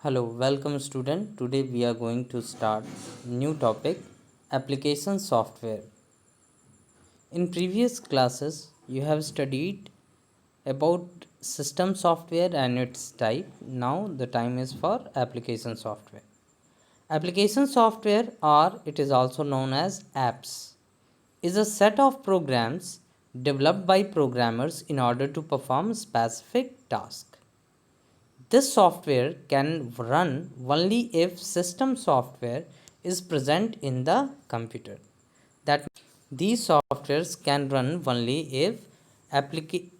Hello, welcome student. Today we are going to start new topic application software. In previous classes you have studied about system software and its type. Now the time is for application software. Application software, or it is also known as apps, is a set of programs developed by programmers in order to perform specific tasks. This software can run only if system software is present in the computer. That these softwares can run only if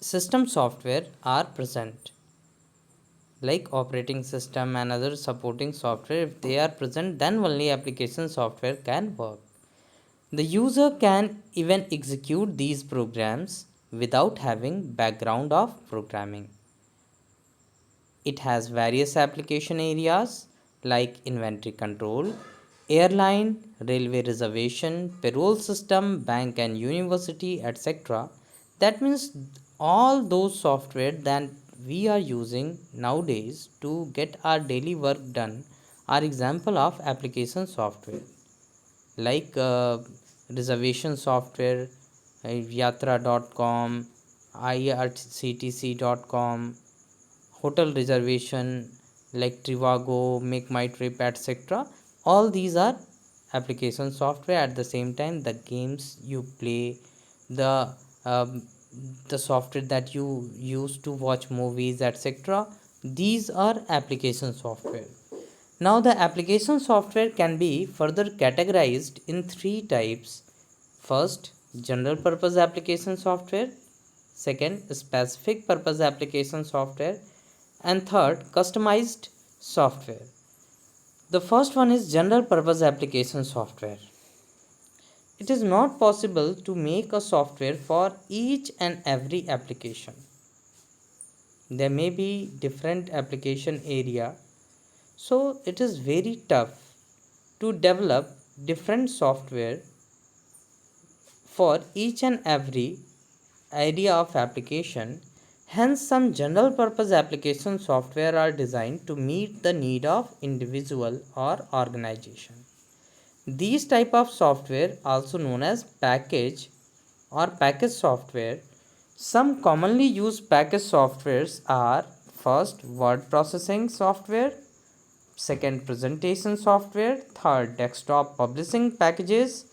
system software are present, like operating system and other supporting software. If they are present, then only application software can work. The user can even execute these programs without having background of programming. It has various application areas like inventory control, airline, railway reservation, payroll system, bank and university, etc. That means all those software that we are using nowadays to get our daily work done are example of application software, like reservation software, yatra.com, irctc.com, hotel reservation like Trivago, Make My Trip, etc. All these are application software. At the same time, the games you play, the um, the software that you use to watch movies, etc. These are application software. Now, the application software can be further categorized in three types. First, general purpose application software. Second, specific purpose application software. And third, customized software. The first one is general purpose application software. It is not possible to make a software for each and every application. There may be different application area, so it is very tough to develop different software for each and every area of application. Hence, some general purpose application software are designed to meet the need of individual or organization. These type of software, also known as package or package software. Some commonly used package softwares are: first, word processing software; second, presentation software; third, desktop publishing packages;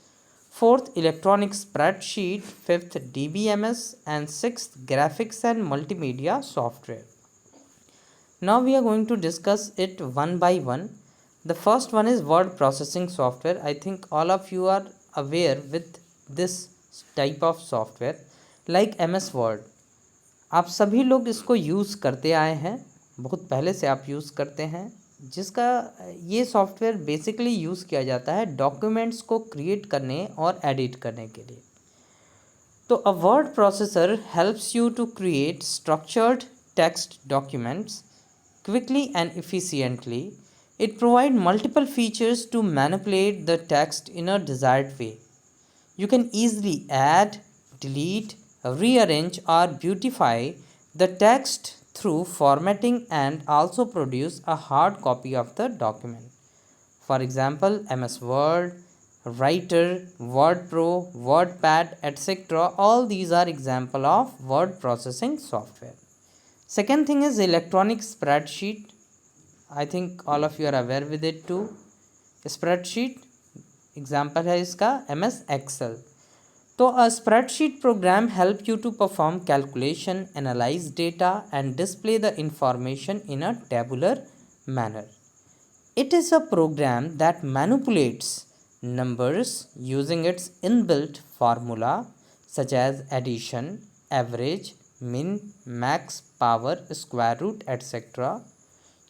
fourth, electronic spreadsheet; fifth, DBMS; and sixth, graphics and multimedia software. Now we are going to discuss it one by one. The first one is word processing software. I think all of you are aware with this type of software, like MS Word. आप सभी लोग इसको use करते आए हैं, बहुत पहले से आप यूज़ करते हैं, जिसका ये सॉफ्टवेयर बेसिकली यूज़ किया जाता है डॉक्यूमेंट्स को क्रिएट करने और एडिट करने के लिए. तो a word processor helps you to create structured text documents quickly and efficiently. It provides multiple features to manipulate the text in a desired way. You can easily add, delete, rearrange, or beautify the text through formatting and also produce a hard copy of the document. For example, MS Word, Writer, WordPro, WordPad, etc. All these are example of word processing software. Second thing is electronic spreadsheet. I think all of you are aware with it too. Spreadsheet example है इसका MS Excel. तो a spreadsheet program help you to perform calculation, analyze data and display the information in a tabular manner. It is a program that manipulates numbers using its inbuilt formula such as addition, average, min, max, power, square root, etc.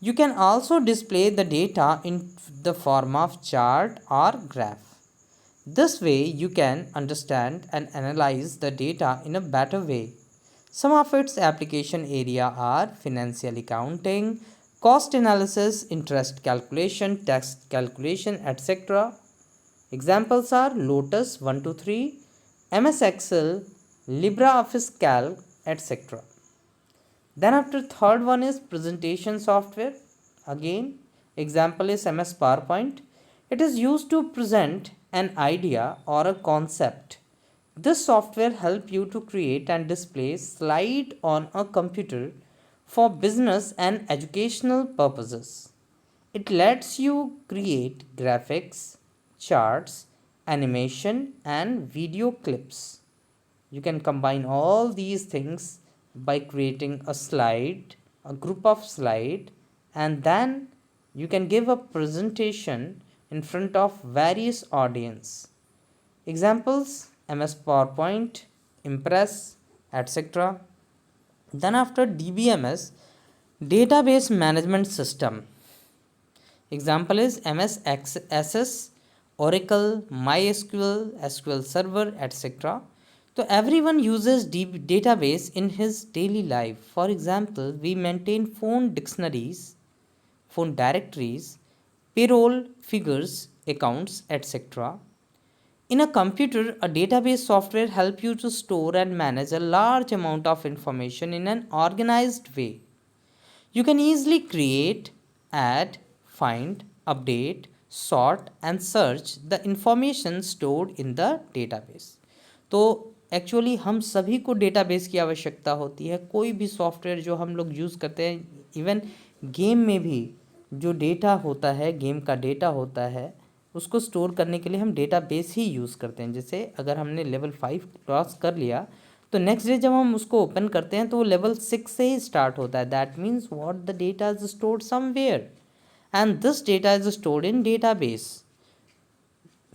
You can also display the data in the form of chart or graph. This way you can understand and analyze the data in a better way. Some of its application area are financial accounting, cost analysis, interest calculation, tax calculation, etc. Examples are Lotus 123, MS Excel, LibreOffice Calc, etc. Then after third one is presentation software. Again, Example is MS PowerPoint. It is used to present an idea or a concept. This software helps you to create and display slide on a computer for business and educational purposes. It lets you create graphics, charts, animation and video clips. You can combine all these things by creating a slide, a group of slide, and then you can give a presentation in front of various audience. Examples: MS PowerPoint, Impress, etc. Then after DBMS, database management system. Example is MS Access, Oracle, MySQL, SQL Server, etc. So everyone uses database in his daily life. For example, we maintain phone dictionaries, phone directories, payroll figures, accounts, etc. In a computer, a database software helps you to store and manage a large amount of information in an organized way. You can easily create, add, find, update, sort and search the information stored in the database. तो actually हम सभी को database की आवश्यकता होती है. कोई भी सॉफ्टवेयर जो हम लोग यूज़ करते हैं, इवन गेम में भी जो डेटा होता है, गेम का डेटा होता है, उसको स्टोर करने के लिए हम डेटाबेस ही यूज़ करते हैं. जैसे अगर हमने लेवल 5 क्रॉस कर लिया तो नेक्स्ट डे जब हम उसको ओपन करते हैं तो वो लेवल 6 से ही स्टार्ट होता है. That means what the data is stored somewhere and this data is stored in database.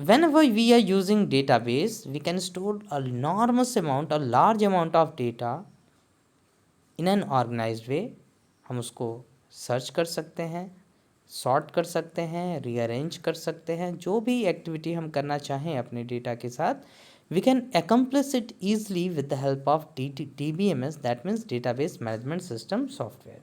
Whenever we are using database, we can store a enormous amount, a large amount of data in an organized way. हम उसको search कर सकते हैं, sort कर सकते हैं, rearrange कर सकते हैं. जो भी एक्टिविटी हम करना चाहें अपने डेटा के साथ, we can accomplish it easily with the help of DBMS, that means database management system software.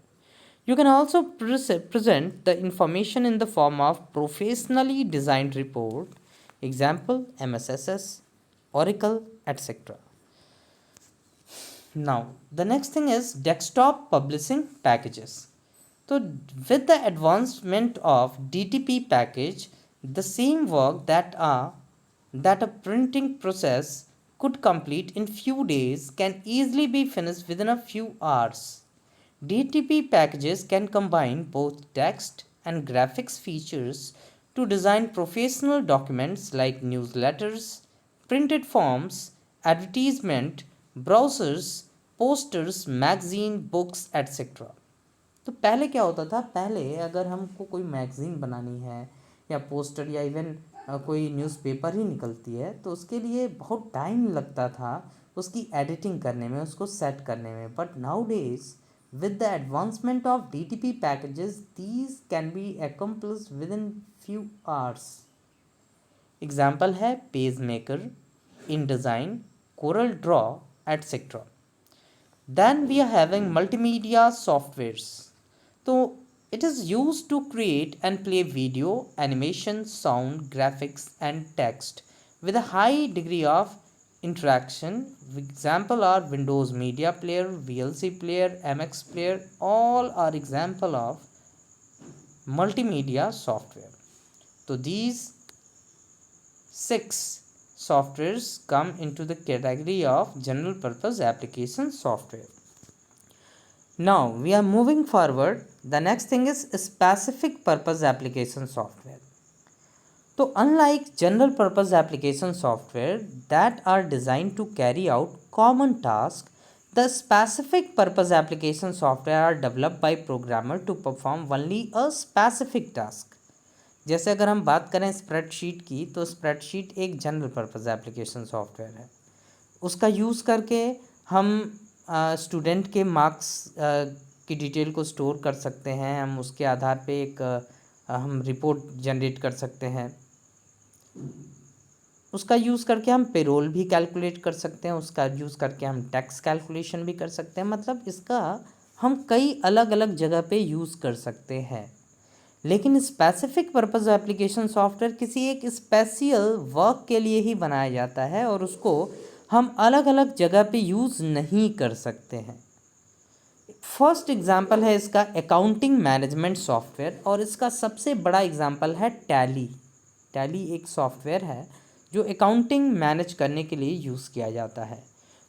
You can also present the information in the form of professionally designed report. Example MSSS, Oracle, etc. Now the next thing is desktop publishing packages. So with the advancement of DTP package, the same work that a printing process could complete in few days can easily be finished within a few hours. DTP packages can combine both text and graphics features to design professional documents like newsletters, printed forms, advertisement, brochures, posters, magazine, books, etc. तो पहले क्या होता था, पहले अगर हमको कोई magazine बनानी है या पोस्टर या इवन कोई न्यूज़पेपर ही निकलती है तो उसके लिए बहुत टाइम लगता था उसकी एडिटिंग करने में, उसको सेट करने में. But now days with the advancement of DTP packages, these can be accomplished within few hours. Example है PageMaker, InDesign, CorelDRAW, etc. Then we are having multimedia softwares. So it is used to create and play video, animation, sound, graphics and text with a high degree of interaction. Example are Windows Media Player, VLC Player, MX Player. All are example of multimedia software. So these 6 softwares come into the category of general purpose application software. Now we are moving forward. The next thing is specific purpose application software. So unlike general purpose application software that are designed to carry out common tasks, the specific purpose application software are developed by programmer to perform only a specific task. जैसे अगर हम बात करें spreadsheet की, तो spreadsheet एक general purpose application software है. उसका यूज़ करके हम स्टूडेंट के मार्क्स की डिटेल को स्टोर कर सकते हैं. हम उसके आधार पे एक हम रिपोर्ट जनरेट कर सकते हैं. उसका यूज़ करके हम पेरोल भी कैलकुलेट कर सकते हैं. उसका यूज़ करके हम टैक्स कैलकुलेशन भी कर सकते हैं. मतलब इसका हम कई अलग अलग जगह पे यूज़ कर सकते हैं. लेकिन स्पेसिफिक पर्पस एप्लीकेशन सॉफ्टवेयर किसी एक स्पेशल वर्क के लिए ही बनाया जाता है और उसको हम अलग अलग जगह पे यूज़ नहीं कर सकते हैं. फर्स्ट एग्जाम्पल है इसका अकाउंटिंग मैनेजमेंट सॉफ्टवेयर, और इसका सबसे बड़ा एग्जाम्पल है टैली। टैली एक सॉफ्टवेयर है जो अकाउंटिंग मैनेज करने के लिए यूज़ किया जाता है।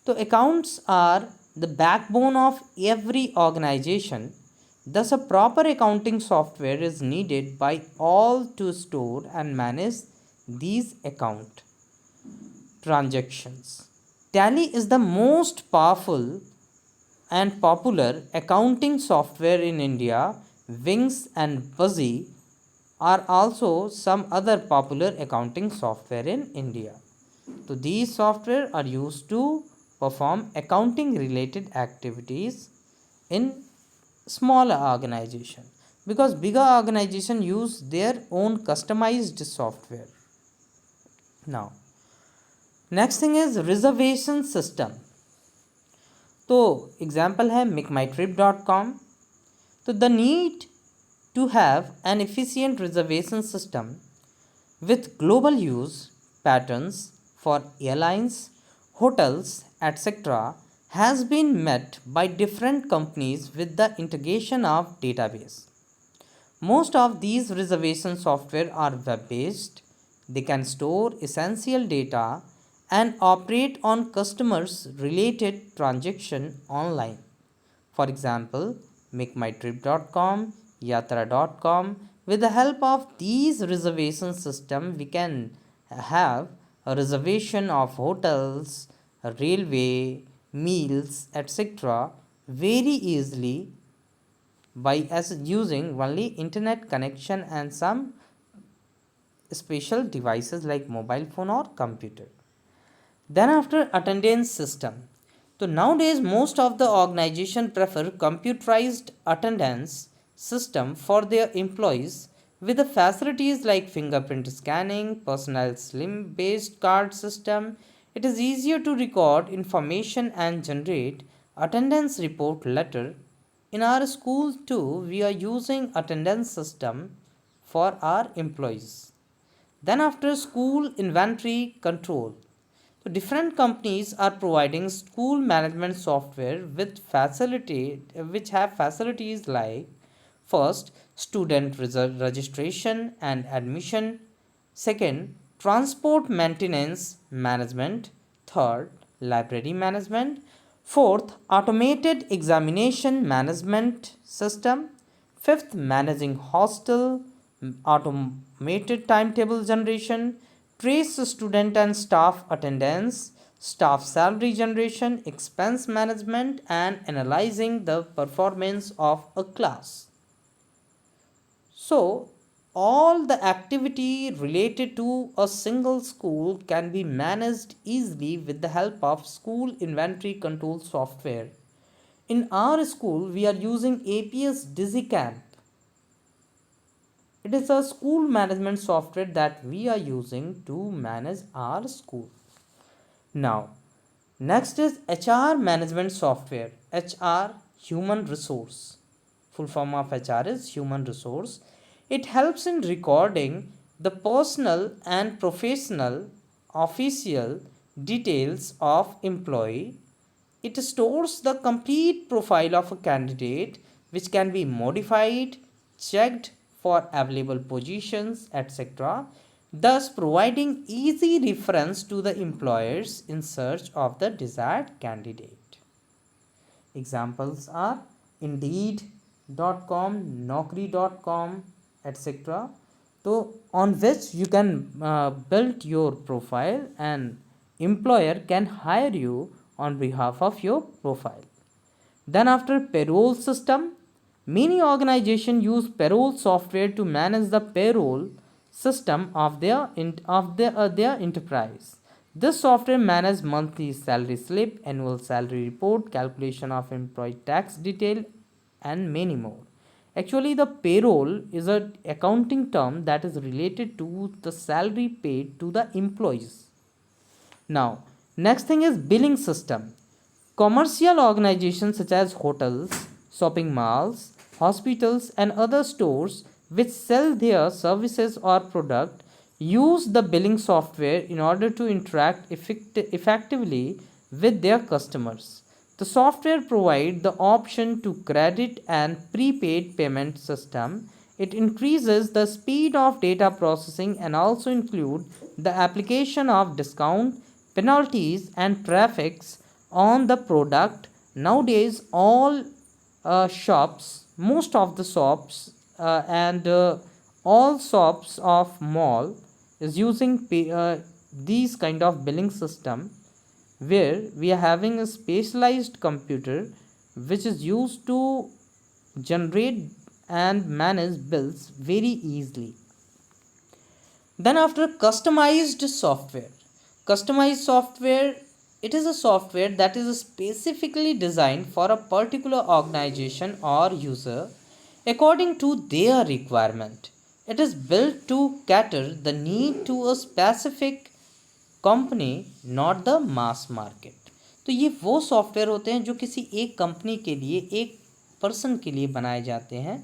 तो accounts are the backbone of every organisation, thus a proper accounting software is needed by all to store and manage these account transactions. Tally is the most powerful and popular accounting software in India. Wings and Buzzy are also some other popular accounting software in India. So these software are used to perform accounting related activities in smaller organization, because bigger organization use their own customized software. Now next thing is reservation system. तो example है मेकमाईट्रिप.com. तो the need to have an efficient reservation system with global use patterns for airlines, hotels, etc. has been met by different companies with the integration of database. Most of these reservation software are web-based. They can store essential data and operate on customers' related transaction online. For example, MakeMyTrip.com, Yatra.com. With the help of these reservation system, we can have a reservation of hotels, railway, meals, etc. very easily by using only internet connection and some special devices like mobile phone or computer. Then after attendance system. So nowadays most of the organization prefer computerized attendance system for their employees with the facilities like fingerprint scanning, personal slim based card system. It is easier to record information and generate attendance report letter. In our school too, we are using attendance system for our employees. Then after school inventory control. So different companies are providing school management software with facility which have facilities like first student registration and admission, second transport maintenance management, third library management, fourth automated examination management system, fifth managing hostel, automated timetable generation, trace student and staff attendance, staff salary generation, expense management, and analyzing the performance of a class. So all the activity related to a single school can be managed easily with the help of school inventory control software. In our school, we are using APS DigiCamp. It is a school management software that we are using to manage our school. Now, next is HR management software. HR, human resource. Full form of HR is human resource. It helps in recording the personal and professional official details of employee. It stores the complete profile of a candidate which can be modified, checked for available positions, etc., thus providing easy reference to the employers in search of the desired candidate. Examples are Indeed.com, Naukri.com, etc. So on which you can build your profile and employer can hire you on behalf of your profile. Then after payroll system, many organizations use payroll software to manage the payroll system of their enterprise. This software manages monthly salary slip, annual salary report, calculation of employee tax detail, and many more. Actually, the payroll is an accounting term that is related to the salary paid to the employees. Now, next thing is billing system. Commercial organizations such as hotels, shopping malls, hospitals, and other stores which sell their services or product use the billing software in order to interact effectively with their customers. The software provides the option to credit and prepaid payment system. It increases the speed of data processing and also include the application of discount, penalties and traffics on the product. Nowadays, all shops, most of the shops and all shops of mall is using these kind of billing system, where we are having a specialized computer which is used to generate and manage bills very easily. Then after, customized software, it is a software that is specifically designed for a particular organization or user according to their requirement. It is built to cater the need to a specific company, not the mass market. तो ये वो software होते हैं जो किसी एक company के लिए, एक पर्सन के लिए बनाए जाते हैं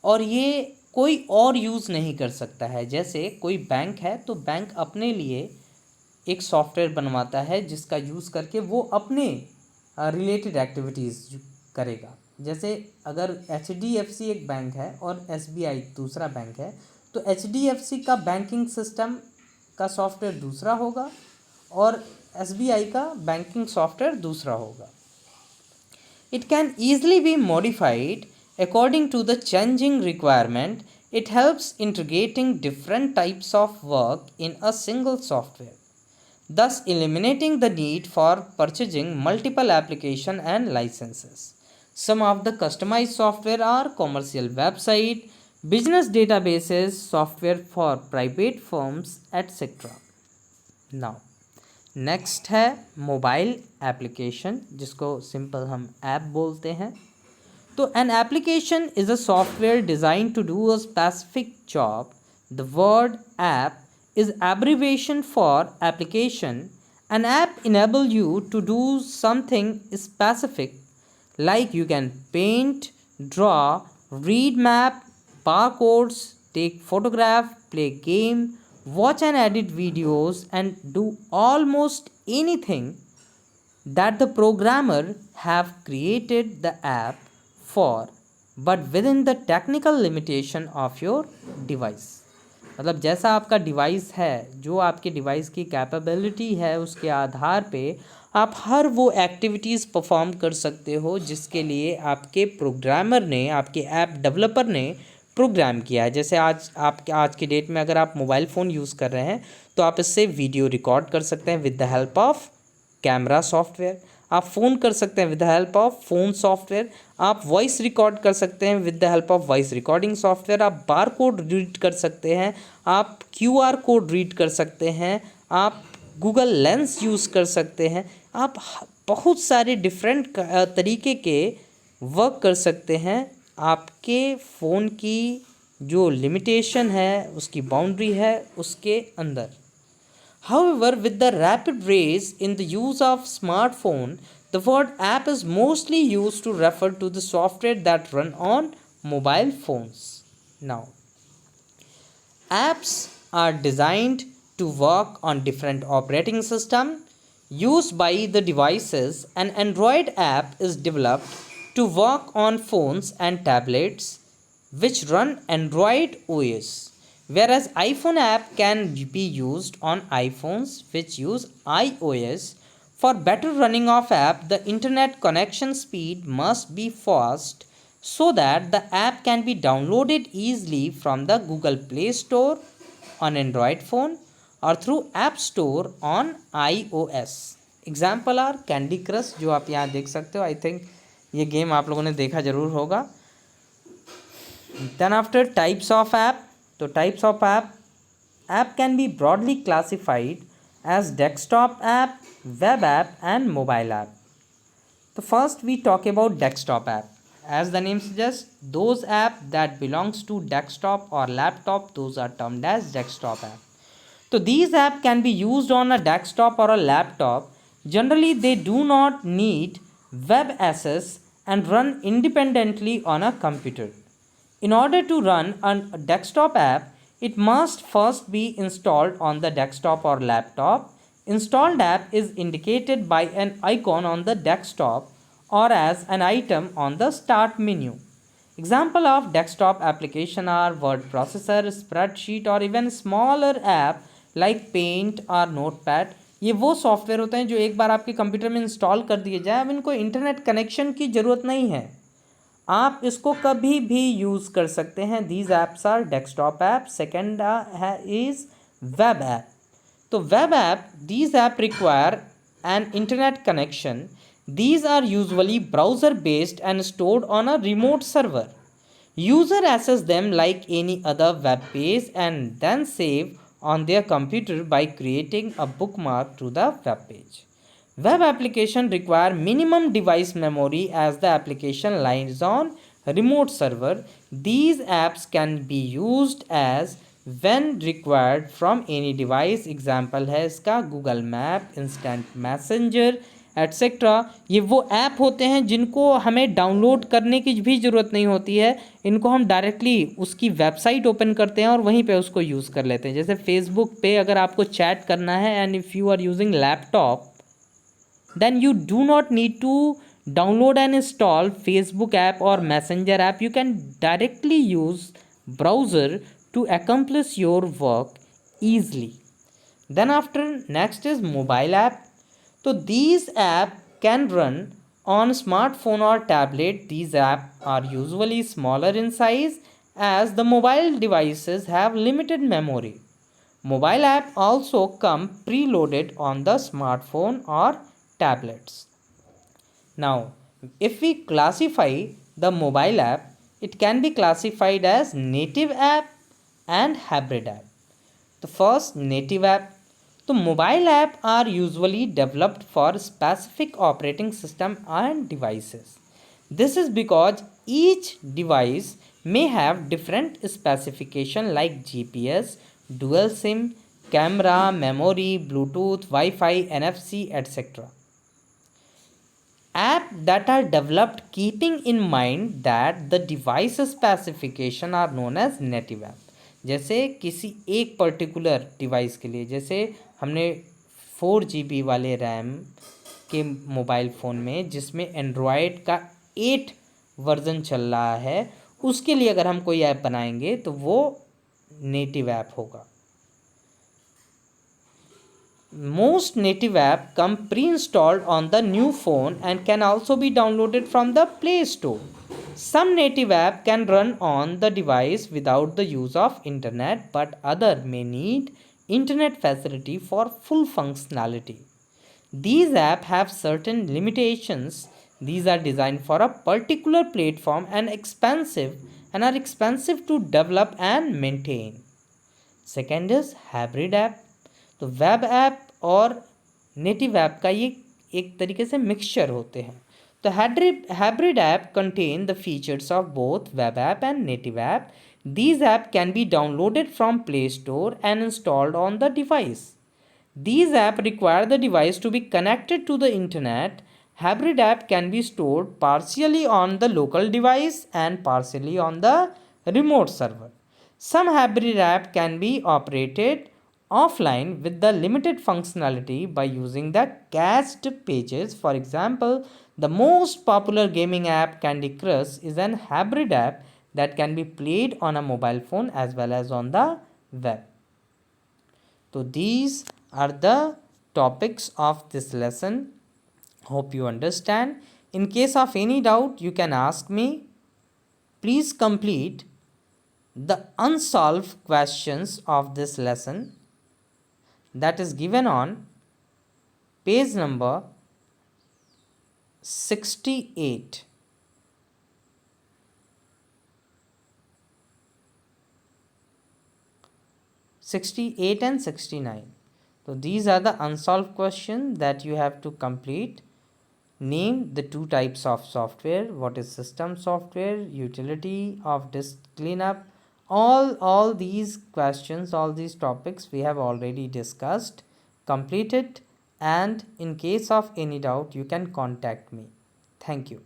और ये कोई और यूज़ नहीं कर सकता है. जैसे कोई बैंक है तो बैंक अपने लिए एक सॉफ्टवेयर बनवाता है जिसका यूज़ करके वो अपने रिलेटेड एक्टिविटीज़ करेगा. जैसे अगर HDFC एक बैंक है और SBI दूसरा बैंक है, तो HDFC का बैंकिंग सिस्टम का सॉफ्टवेयर दूसरा होगा और SBI का बैंकिंग सॉफ्टवेयर दूसरा होगा. It can easily be modified according to the changing requirement. It helps integrating different types of work in a single software, thus eliminating the need for purchasing multiple application and licenses. Some of the customized software are commercial website, business databases, software for private firms, etc. Now, next है mobile application, जिसको simple हम app बोलते हैं. तो an application is a software design to do a specific job. The word app is abbreviation for application. An app enable you to do something specific, like you can paint, draw, read map, barcodes, take photograph, play game, watch and edit videos, and do almost anything that the programmer have created the app for, but within the technical limitation of your device. मतलब जैसा आपका device है, जो आपके device की capability है, उसके आधार पे आप हर वो एक्टिविटीज़ परफॉर्म कर सकते हो जिसके लिए आपके प्रोग्रामर ने, आपके ऐप डेवलपर ने प्रोग्राम किया है. जैसे आज के डेट में अगर आप मोबाइल फ़ोन यूज़ कर रहे हैं तो आप इससे वीडियो रिकॉर्ड कर सकते हैं with the help of camera software. आप फ़ोन कर सकते हैं with the help of phone software. आप वॉइस रिकॉर्ड कर सकते हैं with the help of voice recording software. आप बार कोड रीड कर सकते हैं, आप QR कोड रीड कर सकते हैं, आप गूगल लेंस यूज़ कर सकते हैं. आप बहुत सारे डिफरेंट तरीके के वर्क कर सकते हैं. आपके फ़ोन की जो लिमिटेशन है, उसकी बाउंड्री है, उसके अंदर. However, with the rapid rise in the use of smartphone, the word app is mostly used to refer to the software that run on mobile phones. Now, apps are designed to work on different operating systems used by the devices. An Android app is developed to work on phones and tablets which run Android OS, whereas iPhone app can be used on iPhones which use iOS. For better running of app, the internet connection speed must be fast so that the app can be downloaded easily from the Google Play Store on Android phone or through App Store on iOS. Example are Candy Crush, जो आप यहाँ देख सकते हो. I think ये game आप लोगों ने देखा ज़रूर होगा. Then after, types of app. तो types of app can be broadly classified as desktop app, web app and mobile app. So first we talk about desktop app. As the name suggests, those app that belongs to desktop or laptop, those are termed as desktop app. So these app can be used on a desktop or a laptop. Generally they do not need web access and run independently on a computer. In order to run a desktop app, it must first be installed on the desktop or laptop. Installed app is indicated by an icon on the desktop or as an item on the start menu. Example of desktop application are word processor, spreadsheet और even smaller app like Paint और Notepad. ये वो software होते हैं जो एक बार आपके computer में इंस्टॉल कर दिए जाए, अब इनको इंटरनेट कनेक्शन की ज़रूरत नहीं है, आप इसको कभी भी यूज़ कर सकते हैं. These apps are desktop app. Second is web app. तो web app, these app require an internet connection. These are usually browser based and stored on a remote server. User access them like any other web page and then save on their computer by creating a bookmark to the web page. Web application require minimum device memory as the application lies on remote server. These apps can be used as when required from any device. Example है इसका Google map, instant messenger etcetera. ये वो app होते हैं जिनको हमें download करने की भी ज़रूरत नहीं होती है, इनको हम डायरेक्टली उसकी वेबसाइट ओपन करते हैं और वहीं पे उसको यूज़ कर लेते हैं. जैसे फेसबुक पे अगर आपको चैट करना है and if you are using laptop, then you do not need to download and install Facebook app or Messenger app. You can directly use browser to accomplish your work easily. Then after, next is mobile app. So these app can run on smartphone or tablet. These app are usually smaller in size as the mobile devices have limited memory. Mobile app also come preloaded on the smartphone or tablets. Now, if we classify the mobile app, it can be classified as native app and hybrid app. The first, native app. The mobile app are usually developed for specific operating system and devices. This is because each device may have different specification like GPS, dual SIM, camera, memory, Bluetooth, Wi-Fi, NFC, etc. App that are developed keeping in mind that the device specification are known as native app. जैसे किसी एक particular device के लिए, जैसे हमने 4 GB वाले RAM के mobile phone में जिसमें एंड्रॉयड का 8 वर्ज़न चल रहा है, उसके लिए अगर हम कोई ऐप बनाएंगे तो वो नेटिव ऐप होगा. Most native app come pre-installed on the new phone and can also be downloaded from the Play Store. Some native app can run on the device without the use of internet, but other may need internet facility for full functionality. These apps have certain limitations. These are designed for a particular platform and are expensive to develop and maintain. Second is hybrid app. तो web app और native app का ये एक तरीके से mixture होते हैं. तो hybrid app contain the features of both web app and native app. These app can be downloaded from Play Store and installed on the device. These app require the device to be connected to the internet. Hybrid app can be stored partially on the local device and partially on the remote server. Some hybrid app can be operated offline with the limited functionality by using the cached pages. For example, the most popular gaming app Candy Crush is an hybrid app that can be played on a mobile phone as well as on the web. So these are the topics of this lesson. Hope you understand. In case of any doubt, you can ask me. Please complete the unsolved questions of this lesson that is given on page number 68. And 69. So these are the unsolved questions that you have to complete. Name the two types of software. What is system software? Utility of disk cleanup. All these questions, all these topics we have already discussed. Complete it, and in case of any doubt you can contact me. Thank you.